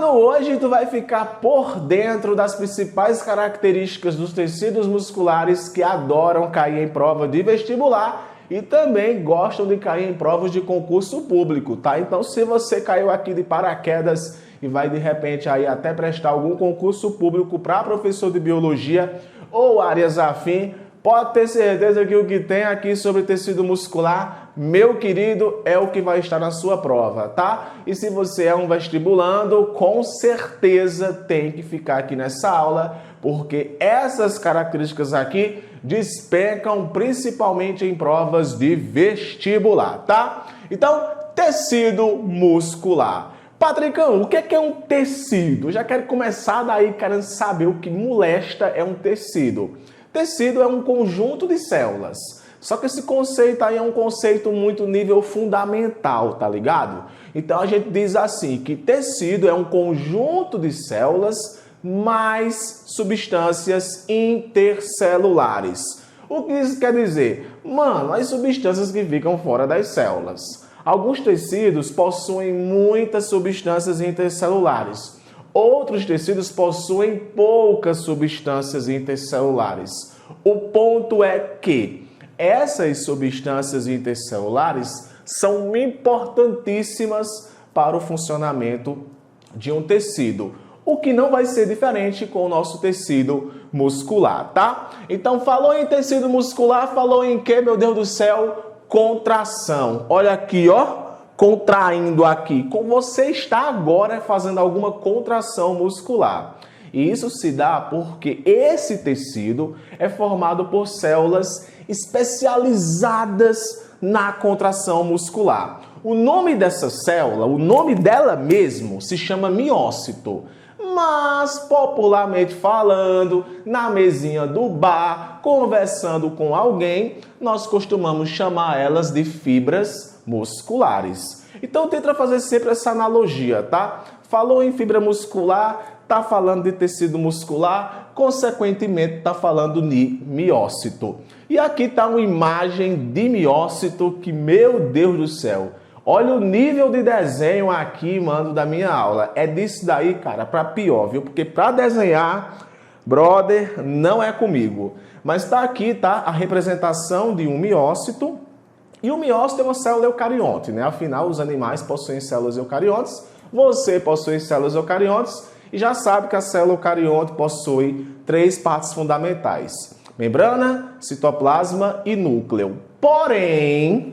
Então hoje tu vai ficar por dentro das principais características dos tecidos musculares que adoram cair em prova de vestibular e também gostam de cair em provas de concurso público, tá? Então se você caiu aqui de paraquedas e vai de repente aí até prestar algum concurso público para professor de biologia ou áreas afim, pode ter certeza que o que tem aqui sobre tecido muscular, meu querido, é o que vai estar na sua prova, tá? E se você é um vestibulando, com certeza tem que ficar aqui nessa aula, porque essas características aqui despencam principalmente em provas de vestibular, tá? Então, tecido muscular. Patricão, o que é um tecido? Eu já quero começar daí querendo saber o que molesta é um tecido. Tecido é um conjunto de células. Só que esse conceito aí é um conceito muito nível fundamental, tá ligado? Então a gente diz assim, que tecido é um conjunto de células mais substâncias intercelulares. O que isso quer dizer? Mano, as substâncias que ficam fora das células. Alguns tecidos possuem muitas substâncias intercelulares. Outros tecidos possuem poucas substâncias intercelulares. O ponto é que essas substâncias intercelulares são importantíssimas para o funcionamento de um tecido, o que não vai ser diferente com o nosso tecido muscular, tá? Então, falou em tecido muscular, falou em quê, meu Deus do céu? Contração. Olha aqui, ó. Contraindo aqui, como você está agora fazendo alguma contração muscular. E isso se dá porque esse tecido é formado por células especializadas na contração muscular. O nome dessa célula, o nome dela mesmo, se chama miócito. Mas, popularmente falando, na mesinha do bar, conversando com alguém, nós costumamos chamar elas de fibras musculares. Então tenta fazer sempre essa analogia, tá? Falou em fibra muscular, tá falando de tecido muscular, consequentemente tá falando de miócito. E aqui tá uma imagem de miócito que, meu Deus do céu, olha o nível de desenho aqui, mano, da minha aula. É disso daí, cara, pra pior, viu? Porque pra desenhar, brother, não é comigo. Mas tá aqui, tá? A representação de um miócito. E o miócito é uma célula eucarionte, né? Afinal, os animais possuem células eucariontes, você possui células eucariontes e já sabe que a célula eucarionte possui 3 partes fundamentais: membrana, citoplasma e núcleo. Porém,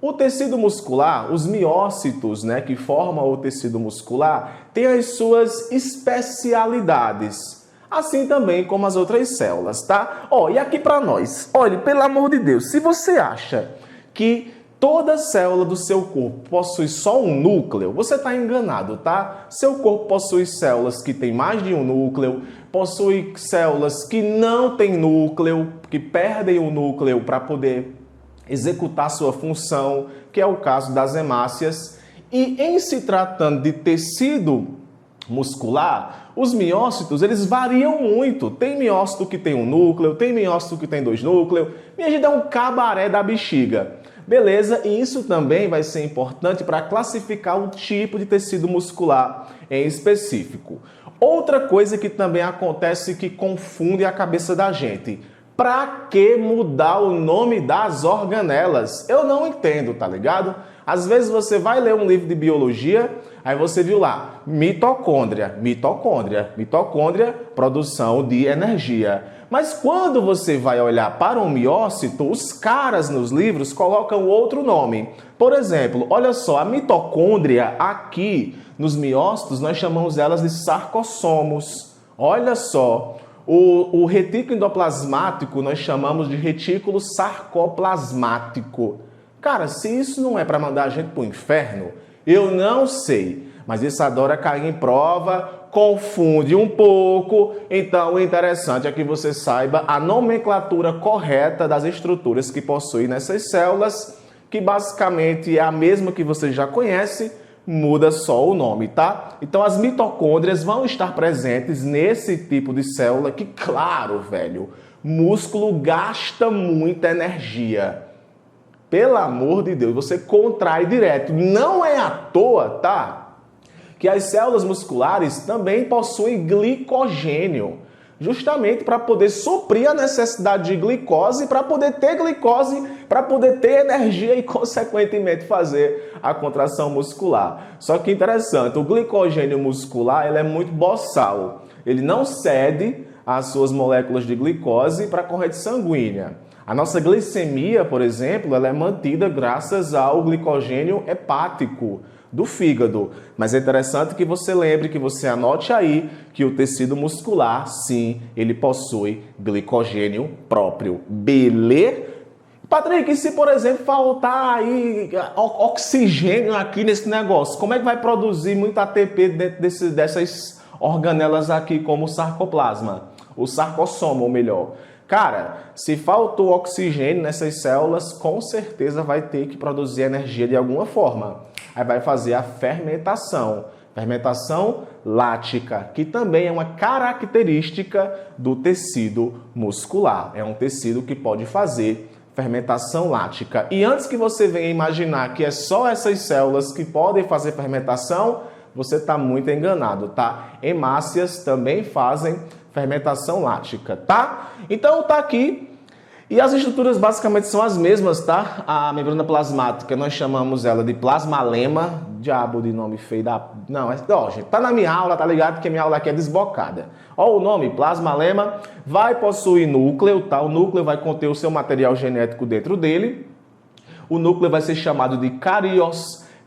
o tecido muscular, os miócitos, né, que formam o tecido muscular, têm as suas especialidades. Assim também como as outras células, tá? Ó, e aqui para nós, olha, pelo amor de Deus, se você acha que toda célula do seu corpo possui só um núcleo, você está enganado, tá? Seu corpo possui células que têm mais de um núcleo, possui células que não têm núcleo, que perdem o núcleo para poder executar sua função, que é o caso das hemácias. E em se tratando de tecido muscular, os miócitos, eles variam muito. Tem miócito que tem um núcleo, tem miócito que tem 2 núcleos. Minha gente, é um cabaré da bexiga. Beleza? E isso também vai ser importante para classificar o tipo de tecido muscular em específico. Outra coisa que também acontece que confunde a cabeça da gente. Pra que mudar o nome das organelas? Eu não entendo, tá ligado? Às vezes você vai ler um livro de biologia, aí você viu lá, mitocôndria, produção de energia. Mas quando você vai olhar para um miócito, os caras nos livros colocam outro nome. Por exemplo, olha só, a mitocôndria aqui nos miócitos nós chamamos elas de sarcossomos. Olha só. O retículo endoplasmático nós chamamos de retículo sarcoplasmático. Cara, se isso não é para mandar a gente para o inferno, eu não sei. Mas isso adora cair em prova, confunde um pouco. Então, o interessante é que você saiba a nomenclatura correta das estruturas que possuem nessas células, que basicamente é a mesma que você já conhece, muda só o nome, tá? Então as mitocôndrias vão estar presentes nesse tipo de célula que, claro, velho, músculo gasta muita energia. Pelo amor de Deus, você contrai direto. Não é à toa, tá? que as células musculares também possuem glicogênio, justamente para poder suprir a necessidade de glicose, para poder ter glicose, para poder ter energia e, consequentemente, fazer a contração muscular. Só que interessante, o glicogênio muscular ele é muito boçal. Ele não cede as suas moléculas de glicose para a corrente sanguínea. A nossa glicemia, por exemplo, ela é mantida graças ao glicogênio hepático do fígado. Mas é interessante que você lembre, que você anote aí que o tecido muscular, sim, ele possui glicogênio próprio. Beleza? Patrick, e se, por exemplo, faltar aí oxigênio aqui nesse negócio, como é que vai produzir muito ATP dentro dessas organelas aqui, como o sarcoplasma, o sarcossoma, ou melhor? Cara, se faltou oxigênio nessas células, com certeza vai ter que produzir energia de alguma forma. Aí vai fazer a fermentação lática, que também é uma característica do tecido muscular. É um tecido que pode fazer fermentação lática. E antes que você venha imaginar que é só essas células que podem fazer fermentação, você está muito enganado, tá? Hemácias também fazem fermentação lática, tá? Então tá aqui. E as estruturas basicamente são as mesmas, tá? A membrana plasmática, nós chamamos ela de plasmalema. Diabo de nome feio da... Não, ó, gente, tá na minha aula, tá ligado? Que a minha aula aqui é desbocada. Ó, o nome, plasmalema, vai possuir núcleo, tá? O núcleo vai conter o seu material genético dentro dele. O núcleo vai ser chamado de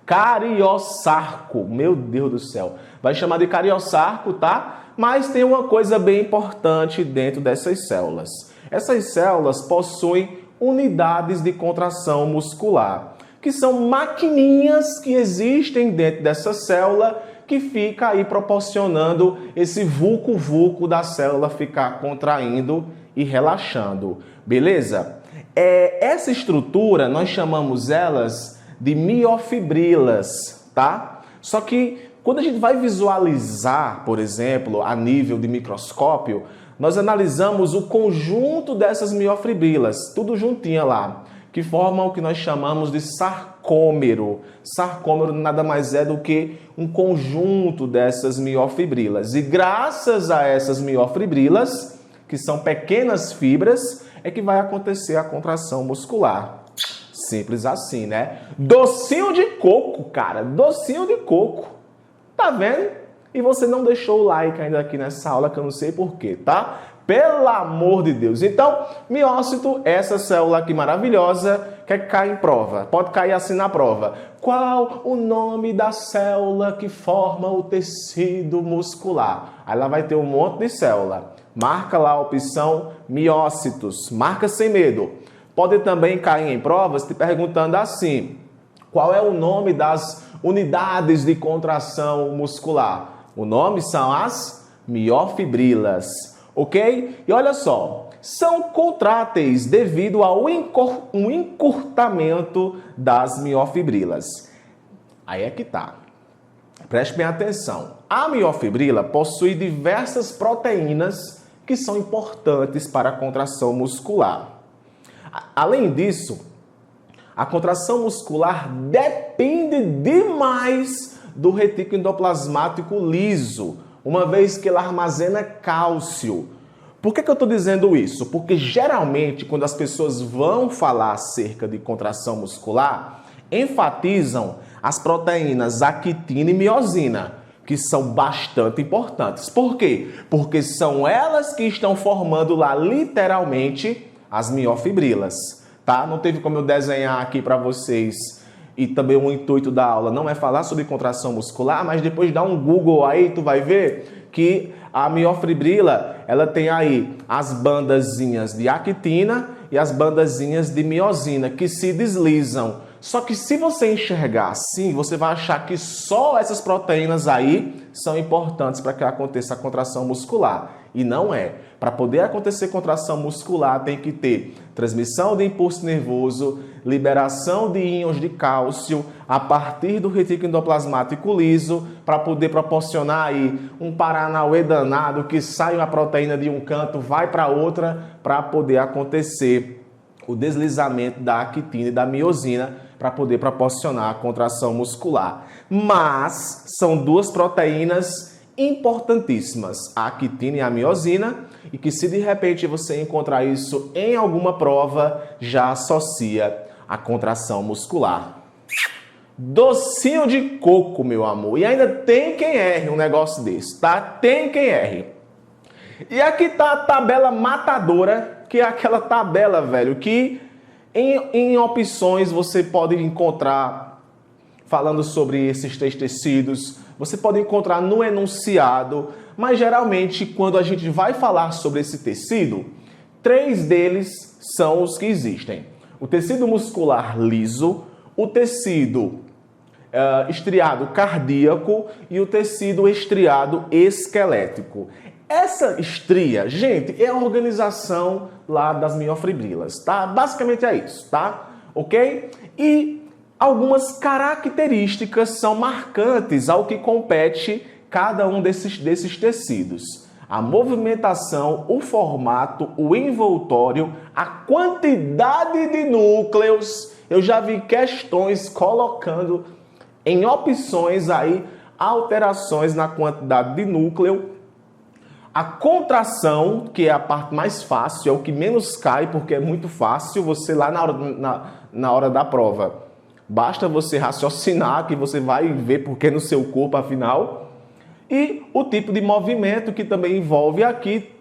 cariosarco. Meu Deus do céu. Vai chamar de cariosarco, tá? Mas tem uma coisa bem importante dentro dessas células. Essas células possuem unidades de contração muscular, que são maquininhas que existem dentro dessa célula, que fica aí proporcionando esse vulco-vulco da célula ficar contraindo e relaxando. Beleza? Essa estrutura, nós chamamos elas de miofibrilas, tá? Só que quando a gente vai visualizar, por exemplo, a nível de microscópio, nós analisamos o conjunto dessas miofibrilas, tudo juntinho lá, que formam o que nós chamamos de sarcômero. Sarcômero nada mais é do que um conjunto dessas miofibrilas. E graças a essas miofibrilas, que são pequenas fibras, é que vai acontecer a contração muscular. Simples assim, né? Docinho de coco, cara. Docinho de coco. Tá vendo? E você não deixou o like ainda aqui nessa aula, que eu não sei porquê, tá? Pelo amor de Deus. Então, miócito, essa célula aqui maravilhosa, quer cair em prova. Pode cair assim na prova. Qual o nome da célula que forma o tecido muscular? Aí lá vai ter um monte de célula. Marca lá a opção miócitos. Marca sem medo. Pode também cair em provas te perguntando assim: qual é o nome das unidades de contração muscular? O nome são as miofibrilas, ok? E olha só, são contráteis devido ao encurtamento das miofibrilas. Aí é que tá. Preste bem atenção. A miofibrila possui diversas proteínas que são importantes para a contração muscular. Além disso, a contração muscular depende demais do retículo endoplasmático liso, uma vez que ele armazena cálcio. Por que eu estou dizendo isso? Porque geralmente, quando as pessoas vão falar acerca de contração muscular, enfatizam as proteínas actina e miosina, que são bastante importantes. Por quê? Porque são elas que estão formando lá, literalmente, as miofibrilas. Tá? Não teve como eu desenhar aqui para vocês. E também o intuito da aula não é falar sobre contração muscular, mas depois dá um Google aí, tu vai ver que a miofibrila, ela tem aí as bandazinhas de actina e as bandazinhas de miosina, que se deslizam. Só que se você enxergar assim, você vai achar que só essas proteínas aí são importantes para que aconteça a contração muscular. E não é. Para poder acontecer contração muscular, tem que ter transmissão de impulso nervoso, liberação de íons de cálcio a partir do retículo endoplasmático liso, para poder proporcionar aí um paranauê danado que sai uma proteína de um canto, vai para outra, para poder acontecer o deslizamento da actina e da miosina, para poder proporcionar a contração muscular. Mas são duas proteínas importantíssimas, a actina e a miosina, e que se de repente você encontrar isso em alguma prova, já associa a contração muscular. Docinho de coco, meu amor. E ainda tem quem erre um negócio desse, tá? Tem quem erre. E aqui tá a tabela matadora, que é aquela tabela, velho, que em opções você pode encontrar falando sobre esses três tecidos, você pode encontrar no enunciado, mas geralmente quando a gente vai falar sobre esse tecido, 3 deles são os que existem. O tecido muscular liso, o tecido estriado cardíaco e o tecido estriado esquelético. Essa estria, gente, é a organização lá das miofibrilas, tá? Basicamente é isso, tá? Ok? E algumas características são marcantes ao que compete cada um desses tecidos. A movimentação, o formato, o envoltório, a quantidade de núcleos. Eu já vi questões colocando em opções aí alterações na quantidade de núcleo. A contração, que é a parte mais fácil, é o que menos cai, porque é muito fácil você lá na hora da prova. Basta você raciocinar que você vai ver porque no seu corpo, afinal. E o tipo de movimento que também envolve aqui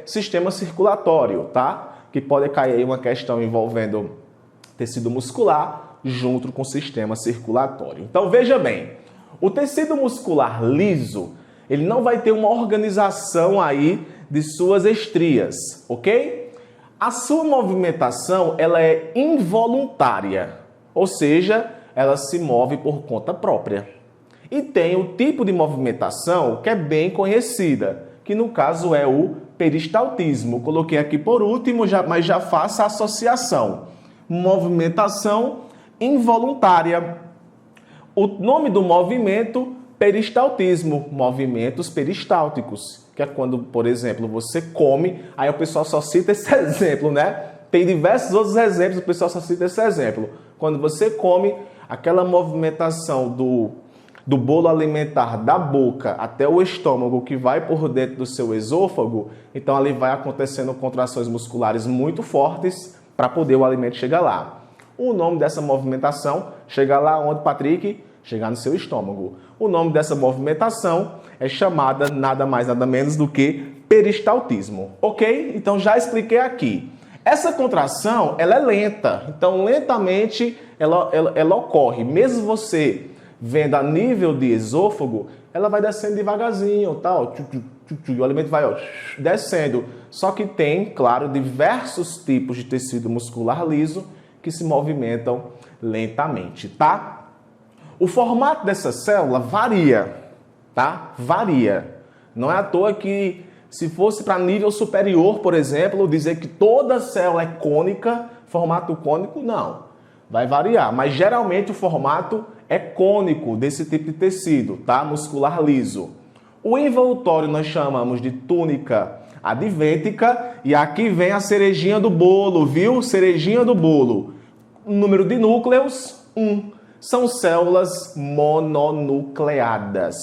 sistema circulatório, tá? Que pode cair aí uma questão envolvendo tecido muscular junto com o sistema circulatório. Então veja bem, o tecido muscular liso, ele não vai ter uma organização aí de suas estrias, ok? A sua movimentação, ela é involuntária, ou seja, ela se move por conta própria. E tem o tipo de movimentação que é bem conhecida, que no caso é o peristaltismo. Coloquei aqui por último, mas já faço a associação. Movimentação involuntária. O nome do movimento, peristaltismo, movimentos peristálticos, que é quando, por exemplo, você come, aí o pessoal só cita esse exemplo, né? Tem diversos outros exemplos, o pessoal só cita esse exemplo. Quando você come, aquela movimentação do bolo alimentar da boca até o estômago que vai por dentro do seu esôfago, então ali vai acontecendo contrações musculares muito fortes para poder o alimento chegar lá. O nome dessa movimentação, chega lá onde, Patrick? Chegar no seu estômago. O nome dessa movimentação é chamada nada mais nada menos do que peristaltismo, ok? Então já expliquei aqui. Essa contração, ela é lenta, então lentamente ela ocorre. Mesmo você vendo a nível de esôfago, ela vai descendo devagarzinho, tal, o alimento vai descendo. Só que tem, claro, diversos tipos de tecido muscular liso que se movimentam lentamente, tá? O formato dessa célula varia, tá? Varia. Não é à toa que, se fosse para nível superior, por exemplo, dizer que toda célula é cônica, formato cônico, não. Vai variar, mas geralmente o formato é cônico desse tipo de tecido, tá? Muscular liso. O envoltório nós chamamos de túnica advêntica e aqui vem a cerejinha do bolo, viu? Cerejinha do bolo. Número de núcleos, 1. São células mononucleadas.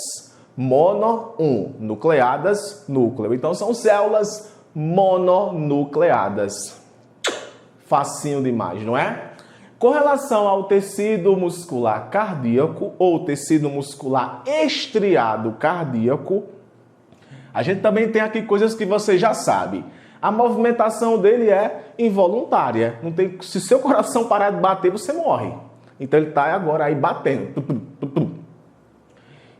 Mono, 1. Nucleadas, núcleo. Então são células mononucleadas. Facinho demais, não é? Com relação ao tecido muscular cardíaco ou tecido muscular estriado cardíaco, a gente também tem aqui coisas que você já sabe. A movimentação dele é involuntária. Não tem, se seu coração parar de bater, você morre. Então ele está agora aí batendo.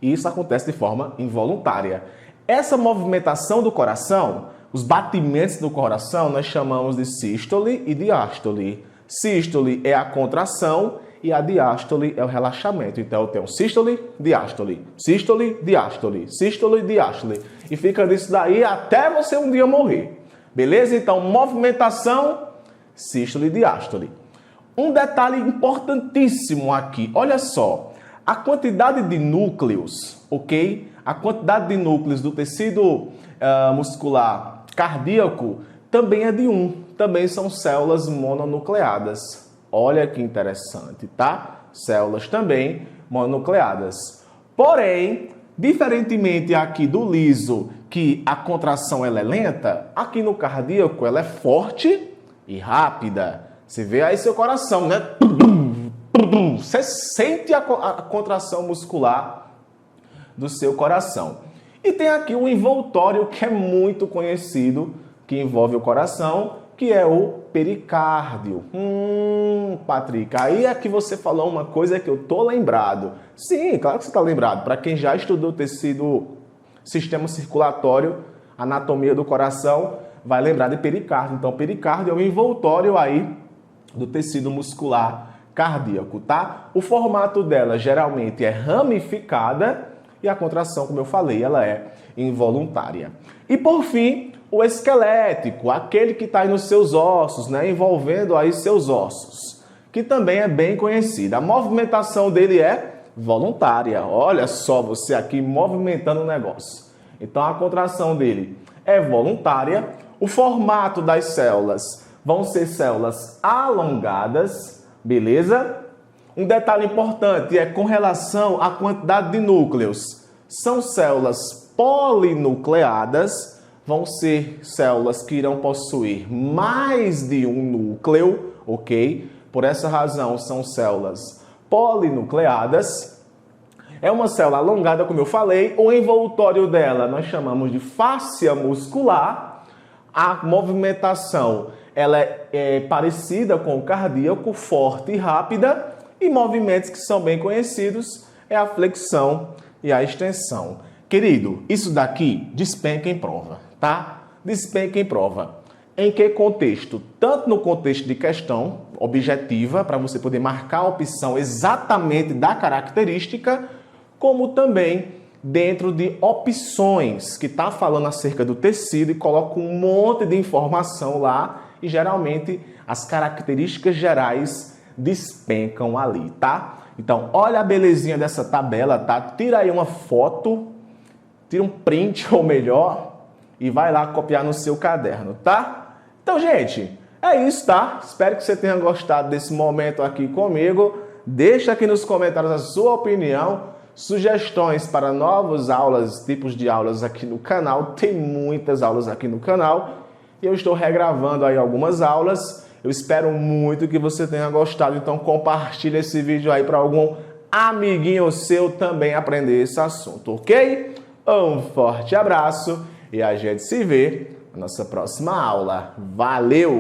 E isso acontece de forma involuntária. Essa movimentação do coração, os batimentos do coração, nós chamamos de sístole e diástole. Sístole é a contração e a diástole é o relaxamento. Então eu tenho sístole, diástole, sístole, diástole, sístole, diástole. E fica nisso daí até você um dia morrer. Beleza? Então, movimentação, sístole e diástole. Um detalhe importantíssimo aqui, olha só. A quantidade de núcleos, ok? A quantidade de núcleos do tecido muscular cardíaco também é de 1. Também são células mononucleadas. Olha que interessante, tá? Células também mononucleadas. Porém, diferentemente aqui do liso, que a contração ela é lenta, aqui no cardíaco ela é forte e rápida. Você vê aí seu coração, né? Você sente a contração muscular do seu coração. E tem aqui um envoltório que é muito conhecido, que envolve o coração, que é o pericárdio. Patrick, aí é que você falou uma coisa que eu tô lembrado. Sim, claro que você está lembrado. Para quem já estudou tecido, sistema circulatório, anatomia do coração, vai lembrar de pericárdio. Então, pericárdio é o envoltório aí do tecido muscular cardíaco, tá? O formato dela geralmente é ramificada e a contração, como eu falei, ela é involuntária. E por fim, o esquelético, aquele que está aí nos seus ossos, né? Envolvendo aí seus ossos, que também é bem conhecido. A movimentação dele é voluntária. Olha só você aqui movimentando o negócio. Então a contração dele é voluntária. O formato das células vão ser células alongadas, beleza? Um detalhe importante é com relação à quantidade de núcleos. São células polinucleadas, vão ser células que irão possuir mais de um núcleo, ok? Por essa razão, são células polinucleadas. É uma célula alongada, como eu falei. O envoltório dela nós chamamos de fáscia muscular. A movimentação ela é parecida com o cardíaco, forte e rápida. E movimentos que são bem conhecidos é a flexão e a extensão. Querido, isso daqui despenca em prova, tá? Despenca em prova. Em que contexto? Tanto no contexto de questão objetiva, para você poder marcar a opção exatamente da característica, como também dentro de opções, que está falando acerca do tecido e coloca um monte de informação lá e geralmente as características gerais despencam ali, tá? Então, olha a belezinha dessa tabela, tá? Tira aí uma foto, tira um print ou melhor e vai lá copiar no seu caderno, tá? Então, gente, é isso, tá? Espero que você tenha gostado desse momento aqui comigo. Deixa aqui nos comentários a sua opinião, sugestões para novas aulas, tipos de aulas aqui no canal. Tem muitas aulas aqui no canal e eu estou regravando aí algumas aulas. Eu espero muito que você tenha gostado, então compartilhe esse vídeo aí para algum amiguinho seu também aprender esse assunto, ok? Um forte abraço e a gente se vê na nossa próxima aula. Valeu!